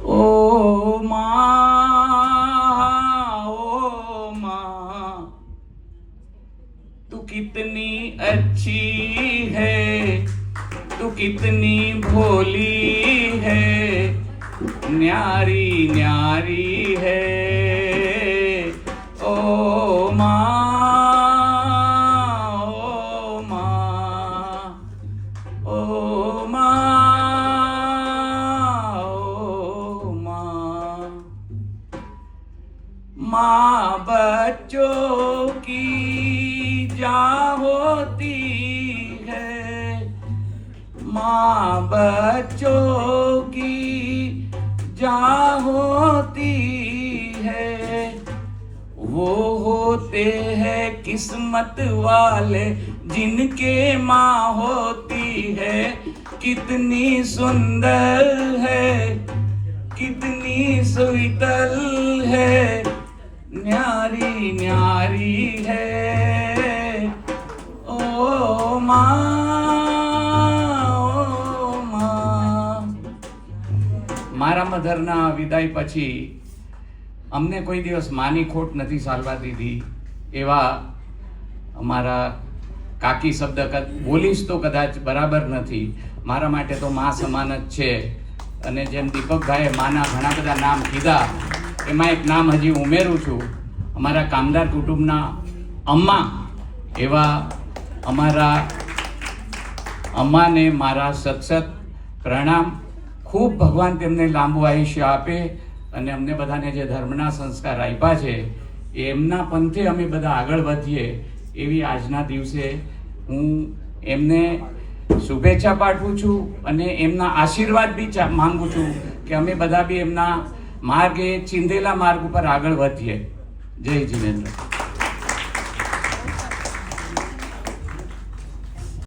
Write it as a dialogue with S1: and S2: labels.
S1: ओ माँ तू कितनी अच्छी है, तू कितनी भोली है, न्यारी न्यारी है। ओ माँ, ओ माँ, ओ माँ, ओ माँ। माँ बच्चों की जान होती है, माँ बच्चों की जान होती है। वो होते हैं किस्मत वाले जिनके माँ होती है। कितनी सुंदर है, कितनी सुईतल है, न्यारी न्यारी है। ओ माँ, ओ माँ। મારા મધરના વિદાય પછી અમને કોઈ દિવસ માની ખોટ નથી સાલવા દીધી એવા અમારા કાકી શબ્દ બોલીશ તો કદાચ બરાબર નથી, મારા માટે તો મા સમાન જ છે. અને જેમ દીપકભાઈએ માના ઘણા બધા નામ કીધા, એમાં એક નામ હજી ઉમેરું છું. અમારા કામદાર કુટુંબના અમ્મા એવા અમારા અમ્માને મારા સતસત પ્રણામ. ખૂબ ભગવાન તેમને લાંબુ આયુષ્ય આપે અને અમને બધાને જે ધર્મના સંસ્કાર આપ્યા છે એમના પંથે અમે બધા આગળ વધીએ એવી આજના દિવસે હું એમને શુભેચ્છા પાઠવું છું અને એમના આશીર્વાદ બી માંગુ છું કે અમે બધા બી એમના માર્ગે ચિંધેલા માર્ગ ઉપર આગળ વધીએ. જય જીનેન્દ્ર.